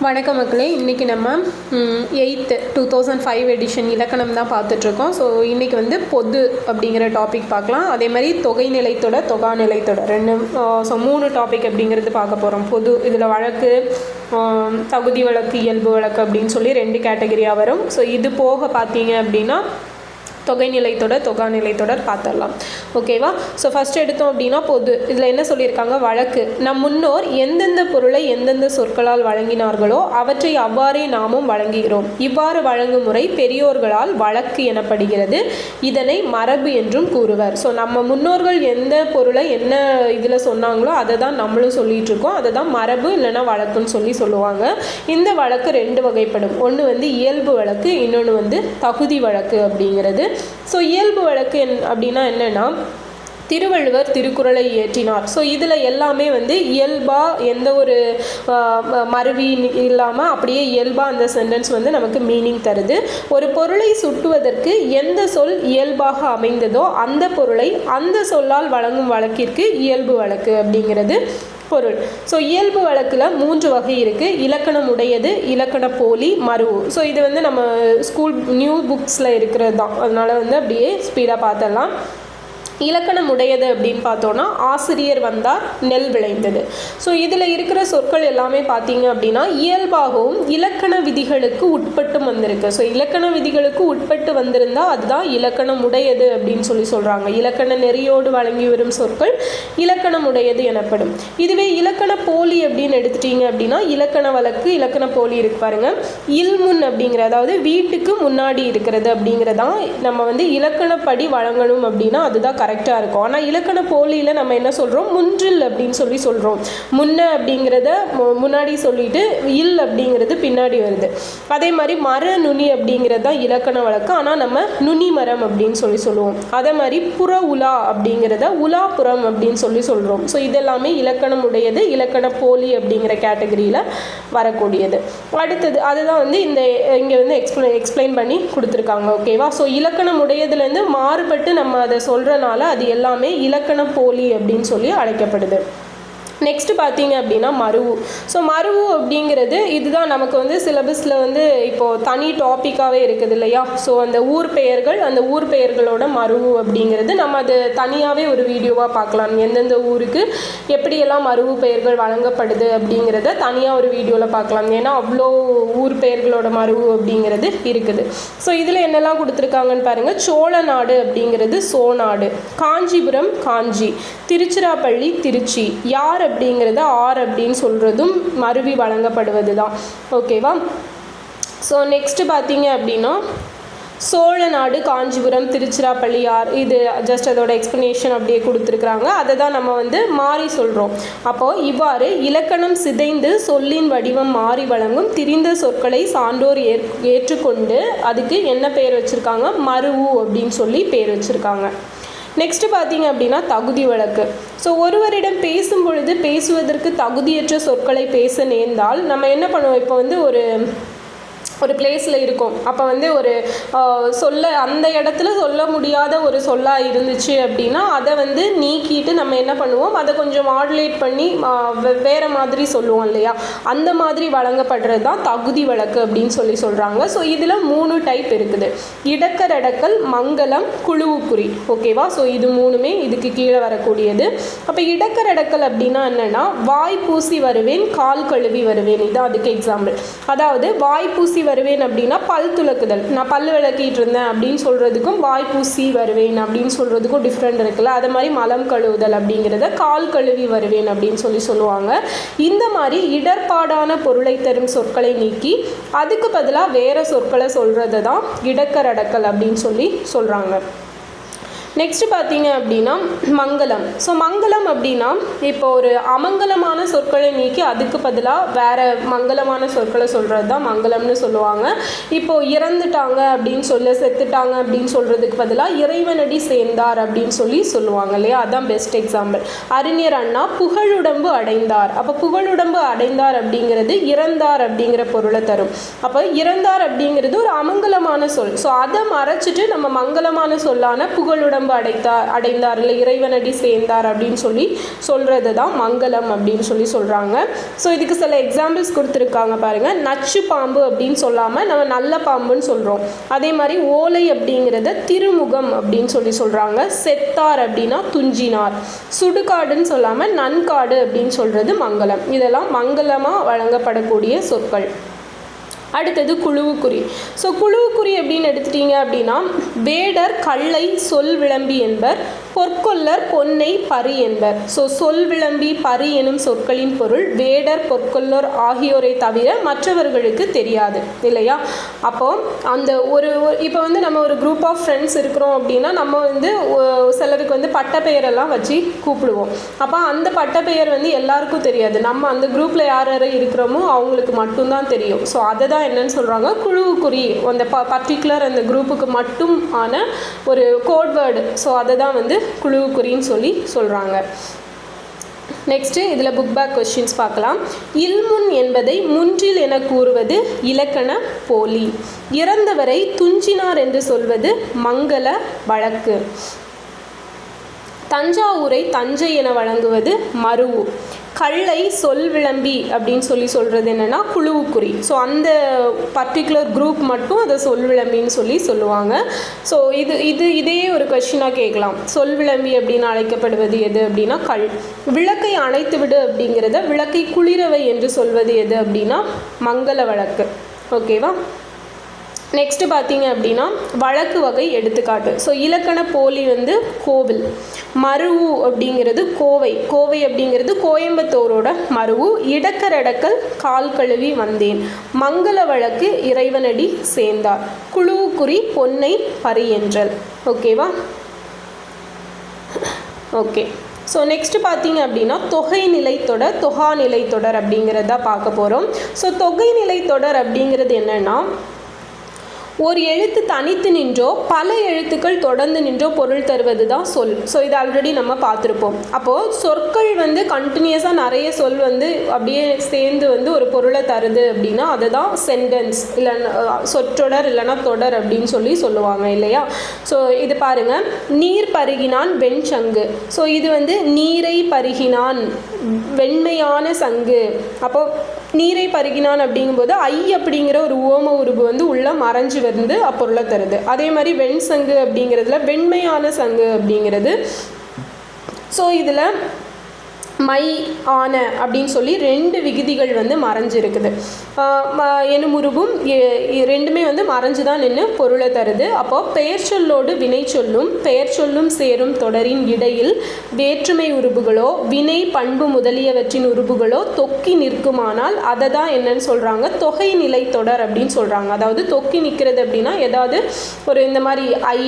வணக்கம் மக்களே, இன்றைக்கி நம்ம 8th 2005 எடிஷன் இலக்கணம் தான் பார்த்துட்ருக்கோம். ஸோ இன்றைக்கி வந்து பொது அப்படிங்கிற டாபிக் பார்க்கலாம். அதே மாதிரி தொகை நிலைத்தொடர், தொகா நிலைத்தொடர் ரெண்டு, ஸோ 3 டாபிக் அப்படிங்கிறது பார்க்க போகிறோம். பொது இதில் வழக்கு, தகுதி வழக்கு, இயல்பு வழக்கு அப்படின்னு சொல்லி 2 கேட்டகரியாக வரும். ஸோ இது போக பார்த்தீங்க அப்படின்னா தொகை நிலைத்தொடர், தொகா நிலைத்தொடர் பார்த்துடலாம். ஓகேவா? ஸோ ஃபஸ்ட் எடுத்தோம் அப்படின்னா பொது. இதில் என்ன சொல்லியிருக்காங்க? வழக்கு. நம் முன்னோர் எந்தெந்த பொருளை எந்தெந்த சொற்களால் வழங்கினார்களோ அவற்றை அவ்வாறே நாமும் வழங்குகிறோம். இவ்வாறு வழங்கும் முறை பெரியோர்களால் வழக்கு எனப்படுகிறது. இதனை மரபு என்றும் கூறுவர். ஸோ நம்ம முன்னோர்கள் எந்த பொருளை என்ன இதில் சொன்னாங்களோ அதை தான் நம்மளும் சொல்லிகிட்டு இருக்கோம். அதை தான் மரபு இல்லைன்னா வழக்குன்னு சொல்லுவாங்க. இந்த வழக்கு 2 வகைப்படும். ஒன்று வந்து இயல்பு வழக்கு, இன்னொன்று வந்து தகுதி வழக்கு அப்படிங்கிறது. ஸோ இயல்பு வழக்கு அப்படின்னா என்னென்னா, திருவள்ளுவர் திருக்குறளை இயற்றினார். ஸோ இதில் எல்லாமே வந்து இயல்பாக எந்த ஒரு மருவி இல்லாமல் அப்படியே இயல்பாக அந்த சென்டென்ஸ் வந்து நமக்கு மீனிங் தருது. ஒரு பொருளை சுட்டுவதற்கு எந்த சொல் இயல்பாக அமைந்ததோ அந்த பொருளை அந்த சொல்லால் வழங்கும் வழக்கிற்கு இயல்பு வழக்கு அப்படிங்கிறது பொருள். ஸோ இயல்பு வழக்கில் 3 வகை இருக்குது. இலக்கணம் உடையது, இலக்கண போலி, மருவு. ஸோ இது வந்து நம்ம ஸ்கூல் நியூ புக்ஸில் இருக்கிறது தான். அதனால் வந்து அப்படியே ஸ்பீடாக பார்த்துடலாம். இலக்கணம் உடையது அப்படின்னு பார்த்தோன்னா, ஆசிரியர் வந்தார், நெல் விளைந்தது. ஸோ இதில் இருக்கிற சொற்கள் எல்லாமே பார்த்தீங்க அப்படின்னா இயல்பாகவும் இலக்கண விதிகளுக்கு உட்பட்டும் வந்திருக்கு. ஸோ இலக்கண விதிகளுக்கு உட்பட்டு வந்திருந்தால் அதுதான் இலக்கணம் உடையது அப்படின்னு சொல்கிறாங்க. இலக்கண நெறியோடு வழங்கி வரும் சொற்கள் இலக்கணம் உடையது எனப்படும். இதுவே இலக்கண போலி அப்படின்னு எடுத்துட்டீங்க அப்படின்னா, இலக்கண வழக்கு, இலக்கண போலி இருக்கு பாருங்க. இல்முன் அப்படிங்கிற, அதாவது வீட்டுக்கு முன்னாடி இருக்கிறது அப்படிங்கிறதான் நம்ம வந்து இலக்கணப்படி வழங்கணும் அப்படின்னா அதுதான் கரெக்டாக இருக்கும். ஆனால் இலக்கண போலியில் நம்ம என்ன சொல்கிறோம்? முன்றில் அப்படின்னு சொல்கிறோம். முன்ன அப்படிங்கிறத முன்னாடி சொல்லிட்டு இல் அப்படிங்கிறது பின்னாடி வருது. அதே மாதிரி மர நுனி அப்படிங்கிறது தான் இலக்கண வழக்கு. ஆனால் நம்ம நுனி மரம் அப்படின்னு சொல்லுவோம். அதே மாதிரி புற உலா அப்படிங்கிறத உலாப்புறம் அப்படின்னு சொல்கிறோம். ஸோ இதெல்லாமே இலக்கணம் உடையது, இலக்கண போலி அப்படிங்கிற கேட்டகரியில் வரக்கூடியது. அடுத்தது அதுதான் வந்து இங்கே வந்து எக்ஸ்பிளைன் பண்ணி கொடுத்துருக்காங்க. ஓகேவா? ஸோ இலக்கணம் உடையதுலேருந்து மாறுபட்டு நம்ம அதை சொல்கிறனால அது எல்லாமே இலக்கண போலி அப்படின்னு சொல்லி அழைக்கப்படுது. நெக்ஸ்ட் பார்த்தீங்க அப்படின்னா மருவு. ஸோ மருவு அப்படிங்கிறது இதுதான் நமக்கு வந்து சிலபஸில் வந்து இப்போது தனி டாப்பிக்காகவே இருக்குது இல்லையா? ஸோ அந்த ஊர் பெயர்கள், அந்த ஊர் பெயர்களோட மருவு அப்படிங்கிறது நம்ம அது தனியாகவே ஒரு வீடியோவாக பார்க்கலாம். எந்தெந்த ஊருக்கு எப்படியெல்லாம் மருவு பெயர்கள் வழங்கப்படுது அப்படிங்கிறத தனியாக ஒரு வீடியோவில் பார்க்கலாம். ஏன்னா அவ்வளோ ஊர் பெயர்களோட மருவு அப்படிங்கிறது இருக்குது. ஸோ இதில் என்னெல்லாம் கொடுத்துருக்காங்கன்னு பாருங்கள். சோழ நாடு அப்படிங்கிறது சோநாடு, காஞ்சிபுரம் காஞ்சி, திருச்சிராப்பள்ளி திருச்சி, யார் அப்படிங்கிறத ஆர் அப்படின்னு சொல்கிறதும் மருவி வழங்கப்படுவது தான். ஓகேவா? ஸோ நெக்ஸ்ட்டு பார்த்தீங்க அப்படின்னா சோழ நாடு, காஞ்சிபுரம், திருச்சிராப்பள்ளி, யார், இது ஜஸ்ட் அதோட எக்ஸ்ப்ளனேஷன் அப்படியே கொடுத்துருக்குறாங்க. அதை தான் நம்ம வந்து மாறி சொல்கிறோம். அப்போது இவ்வாறு இலக்கணம் சிதைந்து சொல்லின் வடிவம் மாறி வழங்கும் திரிந்த சொற்களை சான்றோர் ஏற்றுக்கொண்டு அதுக்கு என்ன பெயர் வச்சுருக்காங்க? மருவு அப்படின்னு சொல்லி பேர் வச்சுருக்காங்க. நெக்ஸ்ட்டு பார்த்தீங்க அப்படின்னா தகுதி வழக்கு. ஸோ ஒருவரிடம் பேசும் பொழுது பேசுவதற்கு தகுதியற்ற சொற்களை பேச நேர்ந்தால் நம்ம என்ன பண்ணுவோம்? இப்போ வந்து ஒரு பிளேஸில் இருக்கும். அப்போ வந்து ஒரு அந்த இடத்துல சொல்ல முடியாத ஒரு சொல்லாக இருந்துச்சு அப்படின்னா அதை வந்து நீக்கிட்டு நம்ம என்ன பண்ணுவோம்? அதை கொஞ்சம் மாடுலேட் பண்ணி வேறு மாதிரி சொல்லுவோம் இல்லையா? அந்த மாதிரி வழங்கப்படுறது தான் தகுதி வழக்கு அப்படின்னு சொல்கிறாங்க. ஸோ இதில் 3 டைப் இருக்குது. இடக்கரடக்கல், மங்கலம், குழுவுக்குறி. ஓகேவா? ஸோ இது 3மே இதுக்கு கீழே வரக்கூடியது. அப்போ இடக்கரடக்கல் அப்படின்னா என்னென்னா, வாய் பூசி வருவேன், கால் கழுவி வருவேன். இது அதுக்கு எக்ஸாம்பிள். அதாவது வாய் பூசி வருவேன் அப்படின்னா பல் துலக்குதல், நான் பல் விளக்கிட்டு இருந்தேன் அப்படின்னு சொல்கிறதுக்கும் வாய் பூசி வருவேன் அப்படின்னு சொல்கிறதுக்கும் டிஃப்ரெண்ட் இருக்குல்ல. அது மாதிரி மலம் கழுவுதல் அப்படிங்கிறத கால் கழுவி வருவேன் அப்படின்னு சொல்லுவாங்க. இந்த மாதிரி இடர்பாடான பொருளை தரும் சொற்களை நீக்கி அதுக்கு பதிலாக வேறு சொற்களை சொல்கிறது தான் இடக்கரடக்கல் அப்படின்னு சொல்கிறாங்க. நெக்ஸ்ட் பார்த்தீங்க அப்படின்னா மங்கலம். ஸோ மங்கலம் அப்படின்னா இப்போ ஒரு அமங்கலமான சொற்களை நீக்கி அதுக்கு பதிலாக வேறு மங்கலமான சொற்களை சொல்கிறது தான் மங்கலம்னு சொல்லுவாங்க. இப்போது இறந்துட்டாங்க அப்படின்னு செத்துட்டாங்க அப்படின்னு சொல்கிறதுக்கு பதிலாக இறைவனடி சேர்ந்தார் அப்படின்னு சொல்லுவாங்க இல்லையா? அதுதான் பெஸ்ட் எக்ஸாம்பிள். அறிஞர் அண்ணா புகழுடம்பு அடைந்தார். அப்போ புகழுடம்பு அடைந்தார் அப்படிங்கிறது இறந்தார் அப்படிங்கிற பொருளை தரும். அப்போ இறந்தார் அப்படிங்கிறது ஒரு அமங்கலமான சொல். ஸோ அதை மறைச்சிட்டு நம்ம மங்கலமான சொல்லான புகழுடம்பு பேருடம்பு அடைந்தார் இல்லை இறைவனடி சேர்ந்தார் அப்படின்னு சொல்லி சொல்கிறது தான் மங்களம் அப்படின்னு சொல்லி சொல்கிறாங்க. ஸோ இதுக்கு சில எக்ஸாம்பிள்ஸ் கொடுத்துருக்காங்க பாருங்கள். நச்சு பாம்பு அப்படின்னு சொல்லாமல் நம்ம நல்ல பாம்புன்னு சொல்கிறோம். அதே மாதிரி ஓலை அப்படிங்கிறத திருமுகம் அப்படின்னு சொல்லி சொல்கிறாங்க. செத்தார் அப்படின்னா துஞ்சினார். சுடுகாடுன்னு சொல்லாமல் நன்காடு அப்படின்னு சொல்கிறது மங்களம். இதெல்லாம் மங்களமாக வழங்கப்படக்கூடிய சொற்கள். அடுத்தது குழுவுக்குறி. ஸோ குழுவுக்குறி அப்படின்னு எடுத்துட்டீங்க அப்படின்னா வேடர் கல்லை சொல் விளம்பி என்பர், பொற்கொல்லர் பொன்னை பரி என்பர். ஸோ சொல் விளம்பி பரி எனும் சொற்களின் பொருள் வேடர் பொற்கொல்லர் ஆகியோரை தவிர மற்றவர்களுக்கு தெரியாது இல்லையா. அப்போ அந்த இப்போ வந்து நம்ம ஒரு குரூப் ஆஃப் ஃப்ரெண்ட்ஸ் இருக்கிறோம் அப்படின்னா நம்ம வந்து சிலருக்கு வந்து பட்டப்பெயரெல்லாம் வச்சு கூப்பிடுவோம். அப்போ அந்த பட்டப்பெயர் வந்து எல்லாருக்கும் தெரியாது. நம்ம அந்த குரூப்பில் யார் யார் இருக்கிறோமோ அவங்களுக்கு மட்டும்தான் தெரியும். ஸோ அதை தான் என்னன்னு சொல்கிறாங்க குழுவுக்குறி. அந்த பர்டிகுலர் அந்த குரூப்புக்கு மட்டும் ஆன ஒரு கோட் வேர்டு. ஸோ அதை தான் வந்து குழுவுக்குறின்னு சொல்லி சொல்கிறாங்க. நெக்ஸ்ட்டு இதில் புக் பேக் கொஸ்டின்ஸ் பார்க்கலாம். இல்முன் என்பதை முன்றில் என கூறுவது இலக்கண போலி. இறந்தவரை துஞ்சினார் என்று சொல்வது மங்கள வழக்கு. தஞ்சாவூரை தஞ்சை என வழங்குவது மருவு. கல்லை சொல் விளம்பி அப்படின்னு சொல்லி சொல்கிறது என்னென்னா குழுவுக்குறி. ஸோ அந்த பர்டிகுலர் குரூப் மட்டும் அதை சொல் விளம்பின்னு சொல்லி சொல்லுவாங்க. ஸோ இதே ஒரு கொஸ்டினாக கேட்கலாம். சொல் விளம்பி அப்படின்னு அழைக்கப்படுவது எது அப்படின்னா கல். விளக்கை அணைத்து விடு அப்படிங்கிறத விளக்கை குளிரவை என்று சொல்வது எது அப்படின்னா மங்கள வழக்கு. ஓகேவா. நெக்ஸ்ட்டு பார்த்தீங்க அப்படின்னா வழக்கு வகை எடுத்துக்காட்டு. ஸோ இலக்கண போலி வந்து கோவில். மருவு அப்படிங்கிறது கோவை. கோவை அப்படிங்கிறது கோயம்புத்தூரோட மருவு. இடக்கரடக்கல் கால் கழுவி வந்தேன். மங்கள வழக்கு இறைவனடி சேர்ந்தார். குழுவுக்குறி பொன்னை பரியென்றல். ஓகேவா. ஓகே. ஸோ நெக்ஸ்ட் பார்த்தீங்க அப்படின்னா தொகை நிலைத்தொடர் தொகா நிலைத்தொடர் அப்படிங்கிறத பார்க்க போகிறோம். ஸோ தொகை நிலைத்தொடர் அப்படிங்கிறது என்னென்னா ஒரு எழுத்து தனித்து நின்றோ பல எழுத்துக்கள் தொடர்ந்து நின்றோ பொருள் தருவது தான் சொல். ஸோ இது ஆல்ரெடி நம்ம பார்த்துருப்போம். அப்போது சொற்கள் வந்து கண்டினியூஸாக நிறைய சொல் வந்து அப்படியே சேர்ந்து வந்து ஒரு பொருளை தருது அப்படின்னா அதை தான் சென்டென்ஸ் இல்லைன்னா சொற்றொடர் இல்லைன்னா தொடர் அப்படின்னு சொல்லி சொல்லுவாங்க இல்லையா. ஸோ இது பாருங்கள். நீர் பருகினான் வெண்சங்கு. ஸோ இது வந்து நீரை பருகினான் வெண்மையான சங்கு. அப்போது நீரை பருகினான் அப்படிங்கும்போது ஐ அப்படிங்கிற ஒரு ஓம உருவு வந்து உள்ள மறைஞ்சு வந்து அப்பொருளை தருது. அதே மாதிரி வெண் சங்கு அப்படிங்கிறதுல வெண்மையான சங்கு அப்படிங்கிறது. ஸோ இதில் மை ஆன அப்படின்னு சொல்லி ரெண்டு விகுதிகள் வந்து மறைஞ்சிருக்குது. எனுமுருவும் ரெண்டுமே வந்து மறைஞ்சு தான் நின்று பொருளை தருது. அப்போது பெயர் சொல்லோடு வினை சொல்லும் பெயர் சொல்லும் சேரும் தொடரின் இடையில் வேற்றுமை உருபுகளோ வினை பண்பு முதலியவற்றின் உருபுகளோ தொக்கி நிற்குமானால் அதை தான் என்னன்னு சொல்கிறாங்க தொகை நிலை தொடர் அப்படின்னு சொல்கிறாங்க. அதாவது தொக்கி நிற்கிறது அப்படின்னா ஏதாவது ஒரு இந்த மாதிரி ஐ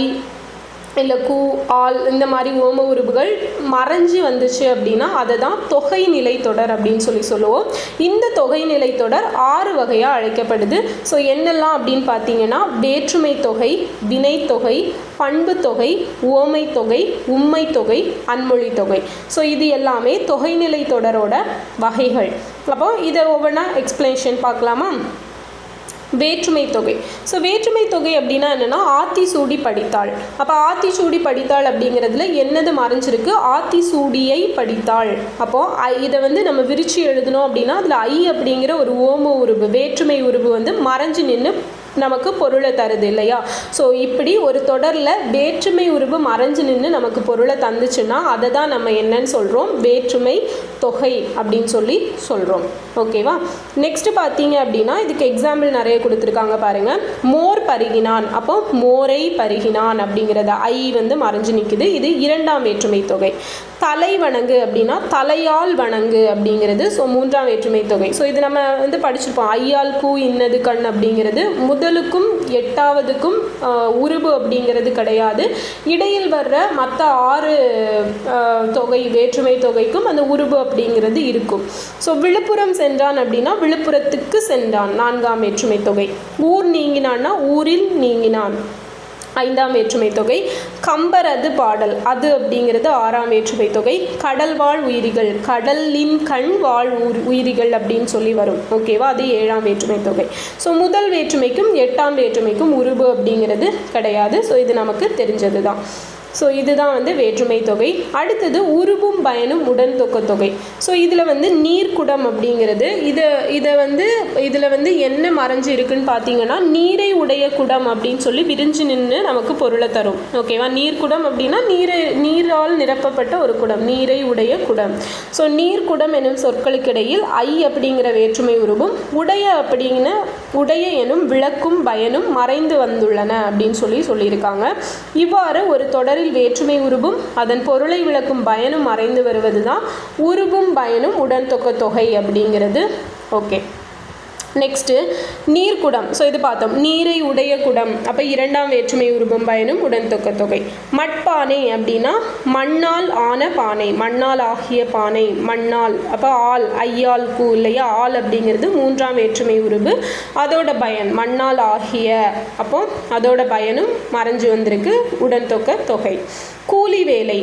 இல்லை கூ ஆல் இந்த மாதிரி ஓம உருபுகள் மறைஞ்சி வந்துச்சு அப்படின்னா அதை தான் தொகை நிலை தொடர் அப்படின்னு சொல்லி சொல்லுவோம். இந்த தொகை நிலை தொடர் 6 வகையாக அழைக்கப்படுது. ஸோ என்னெல்லாம் அப்படின்னு பார்த்தீங்கன்னா வேற்றுமை தொகை, வினை தொகை, பண்பு தொகை, உவமை தொகை, உம்மை தொகை, அன்மொழி தொகை. ஸோ இது எல்லாமே தொகைநிலை தொடரோட வகைகள். அப்போ இதை ஒவ்வொன்றா எக்ஸ்பிளனேஷன் பார்க்கலாமா. வேற்றுமை தொகை. ஸோ வேற்றுமை தொகை அப்படின்னா என்னென்னா ஆத்தி சூடி படித்தாள். அப்போ ஆத்தி சூடி படித்தாள் அப்படிங்கிறதுல என்னது மறைஞ்சிருக்கு ஆத்தி சூடியை படித்தாள். அப்போது இதை வந்து நம்ம விரிச்சு எழுதணும் அப்படின்னா அதில் ஐ அப்படிங்கிற ஒரு ஓம உருவு வேற்றுமை உருவு வந்து மறைஞ்சு நின்று நமக்கு பொருளை தருது இல்லையா. ஸோ இப்படி ஒரு தொடரில் வேற்றுமை உருவு மறைஞ்சு நின்று நமக்கு பொருளை தந்துச்சுன்னா அதை தான் நம்ம என்னன்னு சொல்கிறோம் வேற்றுமை தொகை அப்படின்னு சொல்லி சொல்கிறோம். ஓகேவா. நெக்ஸ்ட் பார்த்தீங்க அப்படின்னா இதுக்கு எக்ஸாம்பிள் நிறைய கொடுத்துருக்காங்க பாருங்கள். மோர் பருகினான். அப்போ மோரை பருகினான் அப்படிங்கிறத ஐ வந்து மறைஞ்சு நிற்குது. இது 2ஆம் வேற்றுமை தொகை. தலை வணங்கு அப்படின்னா தலையால் வணங்கு அப்படிங்கிறது. ஸோ 3ஆம் வேற்றுமை தொகை. ஸோ இது நம்ம வந்து படிச்சிருப்போம். ஐயால் கூ இன்னது கண் அப்படிங்கிறது முதலுக்கும் 8ஆவதுக்கும் உருபு அப்படிங்கிறது கிடையாது. இடையில் வர்ற மற்ற 6 தொகை வேற்றுமை தொகைக்கும் அந்த உருபு அப்படிங்கிறது இருக்கும். ஸோ விழுப்புரம் சென்றான் அப்படின்னா விழுப்புரத்துக்கு சென்றான் 4ஆம் வேற்றுமை தொகை. ஊர் நீங்கினான்னா ஊரில் நீங்கினான் 5ஆம் வேற்றுமை தொகை. கம்பர் அது பாடல் அது அப்படிங்கிறது 6ஆம் வேற்றுமை தொகை. கடல் வாழ் உயிரிகள் கடலின் கண் வாழ் உயிரிகள் அப்படின்னு சொல்லி வரும். ஓகேவா. அது 7ஆம் வேற்றுமை தொகை. ஸோ முதல் வேற்றுமைக்கும் 8ஆம் வேற்றுமைக்கும் உருபு அப்படிங்கிறது கிடையாது. ஸோ இது நமக்கு தெரிஞ்சது தான். ஸோ இதுதான் வந்து வேற்றுமை தொகை. அடுத்தது உருபும் பயனும் உடன் தொக்க தொகை. ஸோ இதில் வந்து நீர்க்குடம் அப்படிங்கிறது இதில் வந்து என்ன மறைஞ்சு இருக்குன்னு பார்த்தீங்கன்னா நீரை உடைய குடம் அப்படின்னு சொல்லி விரிஞ்சு நின்று நமக்கு பொருளை தரும். ஓகேவா? நீர்க்குடம் அப்படின்னா நீரால் நிரப்பப்பட்ட ஒரு குடம், நீரை உடைய குடம். ஸோ நீர்க்குடம் எனும் சொற்களுக்கிடையில் ஐ அப்படிங்கிற வேற்றுமை உருவும் உடைய எனும் விளக்கும் பயனும் மறைந்து வந்துள்ளன அப்படின்னு சொல்லியிருக்காங்க. இவ்வாறு ஒரு தொடரில் வேற்றுமை உருவும் அதன் பொருளை விளக்கும் பயனும் மறைந்து வருவது தான் உருவும் பயனும் உடன் தொக்க தொகை அப்படிங்கிறது. Okay, next நீர்க்குடம். ஸோ இது பார்த்தோம், நீரை உடைய குடம். அப்போ இரண்டாம் வேற்றுமை உருவும் பயனும் உடன் தொக்க தொகை. மட்பானை அப்படின்னா மண்ணால் ஆன பானை, மண்ணால் ஆகிய பானை, மண்ணால். அப்போ ஆள், ஐயால் கூ இல்லையா, ஆள் அப்படிங்கிறது மூன்றாம் வேற்றுமை உருவு, அதோட பயன் மண்ணால் ஆகிய, அப்போ அதோட பயனும் மறைஞ்சு வந்திருக்கு, உடன் தொக்க தொகை. கூலி வேலை,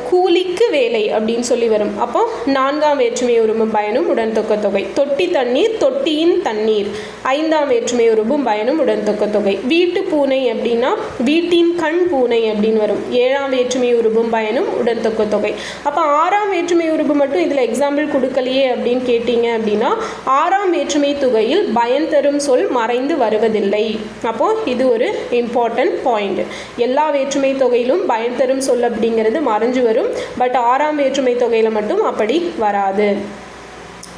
கூலிக்கு வேலை அப்படின்னு சொல்லி வரும். அப்போ நான்காம் வேற்றுமை உருவும் பயனும் உடன் தொக்க தொகை. தொட்டி தண்ணீர், தொட்டியின் தண்ணீர், ஐந்தாம் வேற்றுமை உருவும் பயனும் உடன் தொக்க தொகை. வீட்டு பூனை அப்படின்னா வீட்டின் கண் பூனை அப்படின்னு வரும், ஏழாம் வேற்றுமை உருவும் பயனும் உடன் தொக்க தொகை. அப்போ ஆறாம் வேற்றுமை உருவு மட்டும் இதில் எக்ஸாம்பிள் கொடுக்கலையே அப்படின்னு கேட்டீங்க அப்படின்னா ஆறாம் வேற்றுமை தொகையில் பயன் தரும் சொல் மறைந்து வருவதில்லை. அப்போ இது ஒரு இம்பார்ட்டன்ட் பாயிண்ட். எல்லா வேற்றுமை தொகையிலும் பயன் தரும் சொல் அப்படிங்கிறது மறைஞ்சு வரும், பட் ஆறாம் வேற்றுமை தொகையில் மட்டும் அப்படி வராது.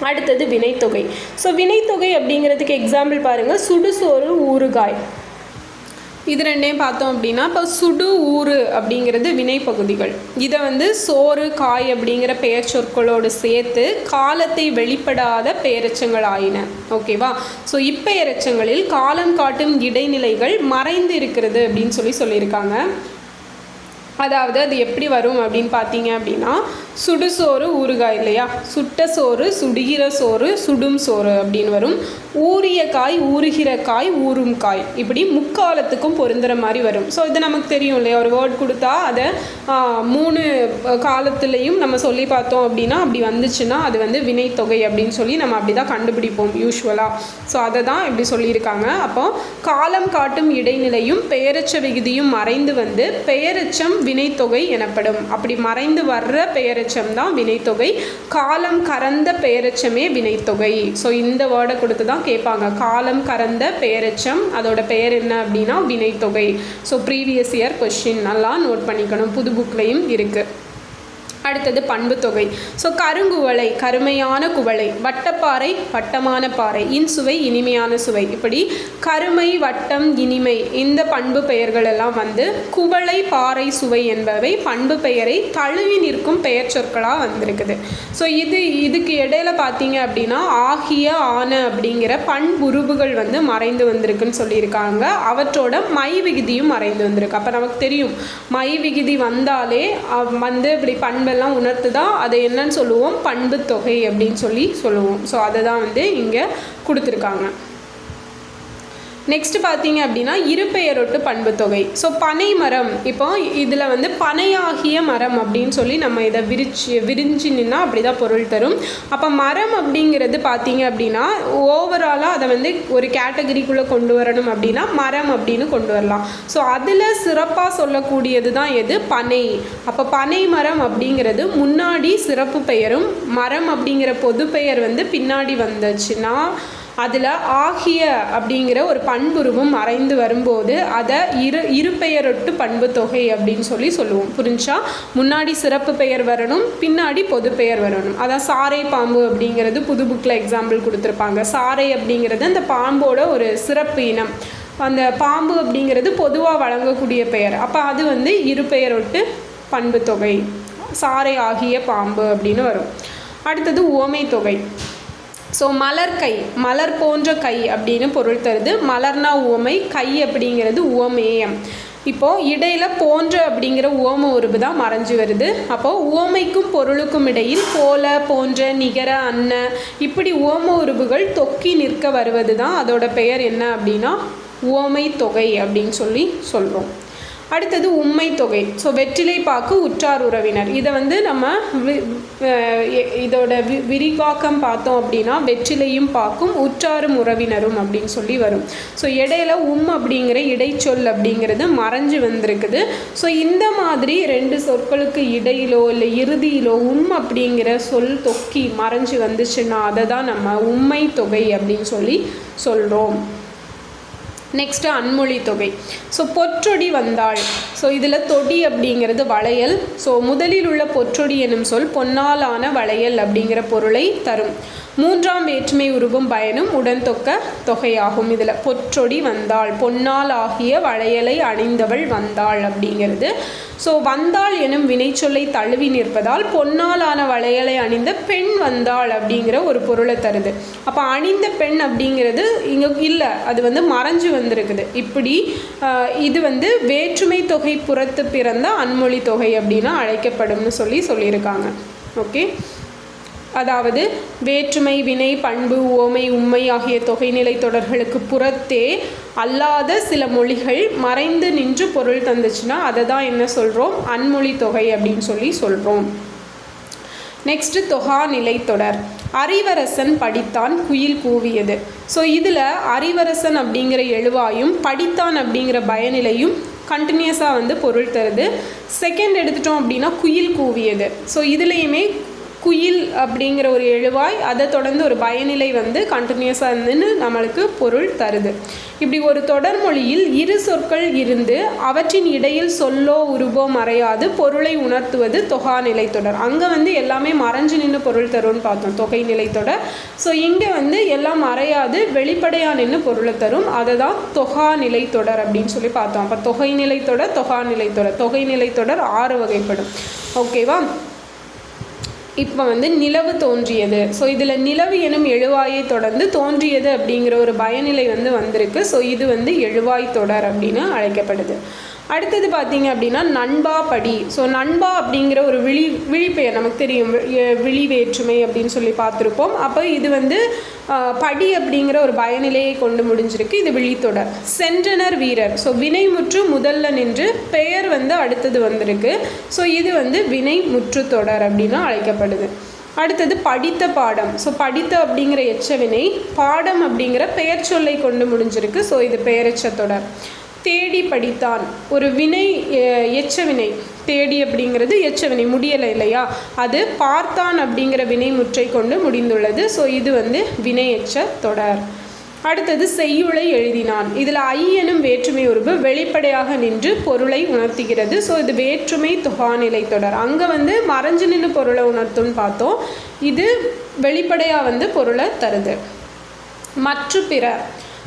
அடுத்தது வினைத்தொகை. ஸோ வினைத்தொகை அப்படிங்கிறதுக்கு எக்ஸாம்பிள் பாருங்கள், சுடுசோறு, ஊறுகாய். இது ரெண்டையும் பார்த்தோம் அப்படின்னா இப்போ சுடு ஊறு அப்படிங்கிறது வினைப்பகுதிகள். இதை வந்து சோறு காய் அப்படிங்கிற பெயர் சொற்களோடு சேர்த்து காலத்தை வெளிப்படாத பெயரெச்சங்கள் ஆயின. ஓகேவா? ஸோ இப்பெயரெச்சங்களில் காலம் காட்டும் இடைநிலைகள் மறைந்து இருக்கிறது அப்படின்னு சொல்லியிருக்காங்க. அதாவது அது எப்படி வரும் அப்படின்னு பார்த்தீங்க அப்படின்னா சுடுசோறு ஊறுகாய் இல்லையா, சுட்ட சோறு, சுடுகிற சோறு, சுடும் சோறு அப்படின்னு வரும். ஊறிய காய், ஊறுகிற காய், ஊறும் காய், இப்படி முக்காலத்துக்கும் பொருந்துகிற மாதிரி வரும். ஸோ இது நமக்கு தெரியும் இல்லையா, ஒரு வேர்ட் கொடுத்தா அதை 3 காலத்துலேயும் நம்ம சொல்லி பார்த்தோம் அப்படின்னா அப்படி வந்துச்சுன்னா அது வந்து வினைத்தொகை அப்படின்னு சொல்லி நம்ம அப்படி தான் கண்டுபிடிப்போம் யூஸ்வலாக. ஸோ அதை தான் இப்படி சொல்லியிருக்காங்க. அப்போ காலம் காட்டும் இடைநிலையும் பெயரெச்ச விகுதியும் மறைந்து வந்து பெயரெச்சம் வினைத்தொகை எனப்படும். அப்படி மறைந்து வர்ற பெயரெச்சம் தான் வினைத்தொகை. காலம் கறந்த பெயரெச்சமே வினைத்தொகை. ஸோ இந்த வேர்டை கொடுத்து தான் கேட்பாங்க, காலம் கறந்த பெயரெச்சம், அதோட பெயர் என்ன அப்படின்னா வினைத்தொகை. ஸோ ப்ரீவியஸ் இயர் கொஸ்டின் நல்லா நோட் பண்ணிக்கணும், புது புக்லையும் இருக்குது. அடுத்தது பண்பு தொகை. ஸோ கருங்குவளை, கருமையான குவளை, வட்டப்பாறை, வட்டமான பாறை, இன்சுவை, இனிமையான சுவை, இப்படி கருமை, வட்டம், இனிமை இந்த பண்பு பெயர்கள் எல்லாம் வந்து குவளை, பாறை, சுவை என்பவை பண்பு பெயரை தழுவி நிற்கும் பெயர் சொற்களாக வந்திருக்குது. ஸோ இதுக்கு இடையில பார்த்தீங்க அப்படின்னா ஆகிய, ஆன அப்படிங்கிற பண்புருவுகள் வந்து மறைந்து வந்திருக்குன்னு சொல்லியிருக்காங்க. அவற்றோட மை விகுதியும் மறைந்து வந்திருக்கு. அப்போ நமக்கு தெரியும் மை விகுதி வந்தாலே வந்து இப்படி பண்பு எல்லாம் உணர்த்துதான் அதை என்னன்னு சொல்லுவோம், பண்பு தொகை அப்படின்னு சொல்லுவோம். ஸோ அதை தான் வந்து இங்கே கொடுத்துருக்காங்க. நெக்ஸ்ட் பார்த்தீங்க அப்படின்னா இருபெயரொட்டு பண்பு தொகை. ஸோ பனை மரம், இப்போ இதில் வந்து பனையாகிய மரம் அப்படின்னு சொல்லி நம்ம இதை விரிஞ்சு நின்னா அப்படி தான் பொருள் தரும். அப்போ மரம் அப்படிங்கிறது பார்த்தீங்க அப்படின்னா ஓவராலாக அதை வந்து ஒரு கேட்டகரிக்குள்ளே கொண்டு வரணும் அப்படின்னா மரம் அப்படின்னு கொண்டு வரலாம். ஸோ அதில் சிறப்பாக சொல்லக்கூடியது தான் எது, பனை. அப்போ பனை மரம் அப்படிங்கிறது முன்னாடி சிறப்பு பெயரும் மரம் அப்படிங்கிற பொது பெயர் வந்து பின்னாடி வந்துச்சுன்னா அதில் ஆகிய அப்படிங்கிற ஒரு பண்புருவும் மறைந்து வரும்போது அதை இருபெயரொட்டு பண்பு தொகை அப்படின்னு சொல்லுவோம். புரிஞ்சா? முன்னாடி சிறப்பு பெயர் வரணும், பின்னாடி பொது பெயர் வரணும். அதான் சாரை பாம்பு அப்படிங்கிறது புது புக்கில் எக்ஸாம்பிள் கொடுத்துருப்பாங்க. சாரை அப்படிங்கிறது அந்த பாம்போட ஒரு சிறப்பு இனம், அந்த பாம்பு அப்படிங்கிறது பொதுவாக வழங்கக்கூடிய பெயர். அப்போ அது வந்து இருபெயரொட்டு பண்பு தொகை, சாரை ஆகிய பாம்பு அப்படின்னு வரும். அடுத்தது உவமை தொகை. ஸோ மலர் கை, மலர் போன்ற கை அப்படின்னு பொருள் தருது. மலர்னா உவமை, கை அப்படிங்கிறது உவமேயம். இப்போது இடையில் போன்ற அப்படிங்கிற உவம உருவு தான் மறைஞ்சு வருது. அப்போது உவமைக்கும் பொருளுக்கும் இடையில் போல, போன்ற, நிகர, அன்ன இப்படி உவம உருவுகள் தொக்கி நிற்க வருவது தான் அதோட பெயர் என்ன அப்படின்னா உவமை தொகை அப்படின்னு சொல்கிறோம். அடுத்தது உம்மை தொகை. ஸோ வெற்றிலை பாக்கு உற்றார் உறவினர். இதை வந்து நம்ம இதோட விரிவாக்கம் பார்த்தோம் அப்படின்னா வெற்றிலையும் பாக்கும் உற்றாரும் உறவினரும் அப்படின்னு சொல்லி வரும். ஸோ இடையில அப்படிங்கிற இடைச்சொல் அப்படிங்கிறது மறைஞ்சு வந்திருக்குது. ஸோ இந்த மாதிரி 2 சொற்களுக்கு இடையிலோ இல்லை இறுதியிலோ அப்படிங்கிற சொல் தொக்கி மறைஞ்சு வந்துச்சுன்னா அதை தான் நம்ம உம்மை தொகை அப்படின்னு சொல்லி சொல்கிறோம். நெக்ஸ்ட்டு அன்மொழி தொகை. ஸோ பொற்றொடி வந்தாள். ஸோ இதில் தொடி அப்படிங்கிறது வளையல். ஸோ முதலில் உள்ள பொற்றொடி எனும் சொல் பொன்னாலான வளையல் அப்படிங்கிற பொருளை தரும். 3ஆம் வேற்றுமை உருவும் பயனும் உடன் தொக்க தொகையாகும். இதில் பொற்றொடி வந்தாள், பொன்னால் ஆகிய வளையலை அணிந்தவள் வந்தாள் அப்படிங்கிறது. ஸோ வந்தாள் எனும் வினைச்சொல்லை தழுவி நிற்பதால் பொன்னாலான வளையலை அணிந்த பெண் வந்தாள் அப்படிங்கிற ஒரு பொருளை தருது. அப்போ அணிந்த பெண் அப்படிங்கிறது இங்கே இல்லை, அது வந்து மறைஞ்சு வந்திருக்குது. இப்படி இது வந்து வேற்றுமை தொகை புறத்து பிறந்த அன்மொழி தொகை அப்படின்னு அழைக்கப்படும்னு சொல்லியிருக்காங்க. ஓகே, அதாவது வேற்றுமை வினை பண்பு ஓமை உம்மை ஆகிய தொகைநிலை தொடர்களுக்கு புறத்தே அல்லாத சில மொழிகள் மறைந்து நின்று பொருள் தந்துச்சுன்னா அதை தான் என்ன சொல்கிறோம், அன்மொழி தொகை அப்படின்னு சொல்கிறோம். நெக்ஸ்ட்டு தொகா நிலை தொடர். அறிவரசன் படித்தான் குயில் கூவியது. ஸோ இதில் அறிவரசன் அப்படிங்கிற எழுவாயும் படித்தான் அப்படிங்கிற பயனிலையும் கண்டினியூஸாக வந்து பொருள் தருது. செகண்ட் எடுத்துட்டோம் அப்படின்னா குயில் கூவியது. ஸோ இதுலேயுமே குயில் அப்படிங்கிற ஒரு எழுவாய், அதை தொடர்ந்து ஒரு பயனிலை வந்து கண்டினியூஸாக இருந்துன்னு நம்மளுக்கு பொருள் தருது. இப்படி ஒரு தொடர்மொழியில் 2 சொற்கள் இருந்து அவற்றின் இடையில் சொல்லோ உருவோ மறையாது பொருளை உணர்த்துவது தொகா நிலை தொடர். அங்கே வந்து எல்லாமே மறைஞ்சு நின்று பொருள் தரும்னு பார்த்தோம், தொகை நிலை தொடர். ஸோ இங்கே வந்து எல்லாம் மறையாது வெளிப்படையாக நின்று பொருளை தரும், அதை தான் தொகா நிலை தொடர் அப்படின்னு சொல்லி பார்த்தோம். அப்போ தொகை நிலை தொடர், தொகா நிலை தொடர், தொகை நிலை தொடர் 6 வகைப்படும். ஓகேவா? இப்போ வந்து நிலவு தோன்றியது. ஸோ இதில் நிலவு எனும் எழுவாயை தொடர்ந்து தோன்றியது அப்படிங்கிற ஒரு பயனிலை வந்து வந்திருக்கு. ஸோ இது வந்து எழுவாய் தொடர் அப்படின்னு அழைக்கப்படுது. அடுத்தது பார்த்தீங்க அப்படின்னா நண்பா படி. ஸோ நண்பா அப்படிங்கிற ஒரு விழிப்பெயர் நமக்கு தெரியும், விழி வேற்றுமை அப்படின்னு சொல்லி பார்த்துருப்போம். அப்போ இது வந்து படி அப்படிங்கிற ஒரு பயனிலையை கொண்டு முடிஞ்சிருக்கு. இது விழித்தொடர். சென்றனர் வீரர். ஸோ வினைமுற்று முதல்ல நின்று பெயர் வந்து அடுத்தது வந்திருக்கு. ஸோ இது வந்து வினை முற்று தொடர் அப்படின்னு அழைக்கப்படுது. அடுத்தது படித்த பாடம். ஸோ படித்த அப்படிங்கிற எச்சவினை, பாடம் அப்படிங்கிற பெயர் சொல்லை கொண்டு முடிஞ்சிருக்கு. ஸோ இது பெயரெச்ச தொடர். தேடி படித்தான். ஒரு வினை எச்சவினை, தேடி அப்படிங்கிறது எச்சவினை முடியலை இல்லையா, அது பார்த்தான் அப்படிங்கிற வினை முற்றை கொண்டு முடிந்துள்ளது. ஸோ இது வந்து வினை எச்ச தொடர். அடுத்தது செய்யுளை எழுதினான். இதில் ஐ எனும் வேற்றுமை உருவு வெளிப்படையாக நின்று பொருளை உணர்த்துகிறது. ஸோ இது வேற்றுமை தொகாநிலை தொடர். அங்கே வந்து மறைஞ்சு நின்று பொருளை உணர்த்தும்னு பார்த்தோம், இது வெளிப்படையாக வந்து பொருளை தருது. மற்ற பிற.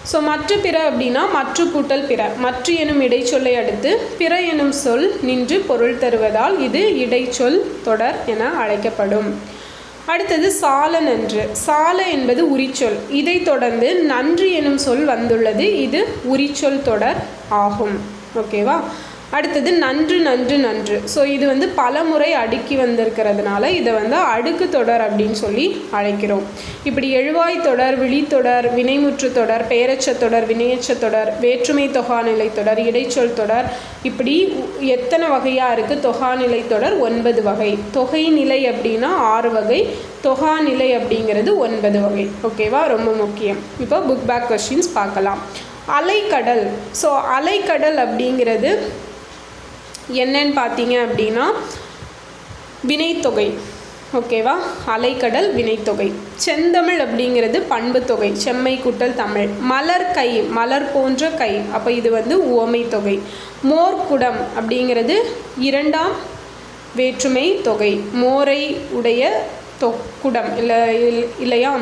ஸோ மற்ற பிற அப்படின்னா மற்ற கூட்டல் பிற. மற்ற எனும் இடைச்சொல்லை அடுத்து பிற எனும் சொல் நின்று பொருள் தருவதால் இது இடைச்சொல் தொடர் என அழைக்கப்படும். அடுத்தது சால நன்று. சால என்பது உரிச்சொல். இதை தொடர்ந்து நன்று எனும் சொல் வந்துள்ளது. இது உரிச்சொல் தொடர் ஆகும். ஓகேவா? அடுத்தது நன்று நன்று நன்று. ஸோ இது வந்து பல முறை அடுக்கி வந்திருக்கிறதுனால இதை வந்து அடுக்கு தொடர் அப்படின்னு சொல்லி அழைக்கிறோம். இப்படி எழுவாய் தொடர், விழித்தொடர், வினைமுற்று தொடர், பெயரச்ச தொடர், வினையச்ச தொடர், வேற்றுமை தொகாநிலை தொடர், இடைச்சொல் தொடர், இப்படி எத்தனை வகையாக இருக்குது? தொகாநிலை தொடர் 9 வகை. தொகை நிலை அப்படின்னா 6 வகை, தொகாநிலை அப்படிங்கிறது 9 வகை. ஓகேவா? ரொம்ப முக்கியம். இப்போ புக் பேக் கொஸ்டின்ஸ் பார்க்கலாம். அலைக்கடல். ஸோ அலைக்கடல் அப்படிங்கிறது என்னன்னு பார்த்தீங்க அப்படின்னா வினைத்தொகை. ஓகேவா? அலைக்கடல் வினைத்தொகை. செந்தமிழ் அப்படிங்கிறது பண்பு தொகை, செம்மை கூட்டல் தமிழ். மலர் கை, மலர் போன்ற கை, அப்போ இது வந்து உவமை தொகை. மோர்க்குடம் அப்படிங்கிறது 2ஆம் வேற்றுமை தொகை, மோரை உடைய குடம் இல்லையா,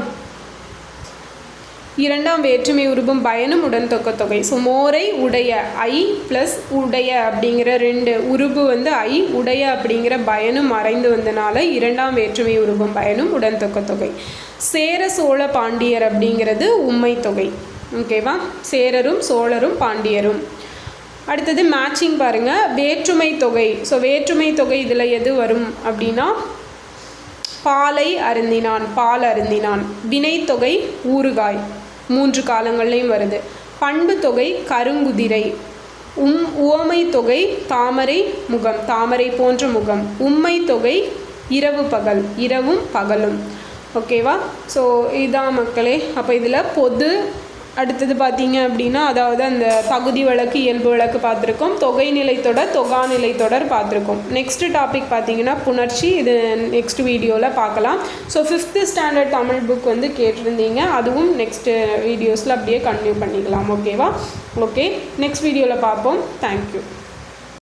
2ஆம் வேற்றுமை உருவும் பயனும் உடன் தொக்க தொகை. ஸோ மோரை உடைய, ஐ ப்ளஸ் உடைய அப்படிங்கிற 2 உருவு வந்து ஐ, உடைய அப்படிங்கிற பயனும் மறைந்து வந்தனால 2ஆம் வேற்றுமை உருவும் பயனும் உடன் தொக்க தொகை. சேர சோழ பாண்டியர் அப்படிங்கிறது உம்மை தொகை. ஓகேவா? சேரரும் சோழரும் பாண்டியரும். அடுத்தது மேட்சிங் பாருங்கள், வேற்றுமை தொகை. ஸோ வேற்றுமை தொகை இதில் எது வரும் அப்படின்னா பாலை அருந்தினான், பால் அருந்தினான். வினைத்தொகை ஊறுகாய், 3 காலங்கள்லையும் வருது. பண்பு தொகை கருங்குதிரை, உவமை தொகை தாமரை முகம், தாமரை போன்ற முகம். உம்மை தொகை இரவு பகல், இரவும் பகலும். ஓகேவா? ஸோ இதான் மக்களே. அப்போ இதில் பொது, அடுத்தது பார்த்தீங்க அப்படின்னா அதாவது அந்த தகுதி வழக்கு இயல்பு வழக்கு பார்த்துருக்கோம். தொகைநிலை தொடர் தொகாநிலை தொடர் பார்த்துருக்கோம். நெக்ஸ்ட் டாபிக் பார்த்தீங்கன்னா புணர்ச்சி. இது நெக்ஸ்ட் வீடியோவில் பார்க்கலாம். So 5th standard Tamil book வந்து கேட்டிருந்தீங்க, அதுவும் நெக்ஸ்ட்டு வீடியோஸில் அப்படியே கண்டினியூ பண்ணிக்கலாம். ஓகேவா? ஓகே, நெக்ஸ்ட் வீடியோவில் பார்ப்போம். தேங்க்யூ.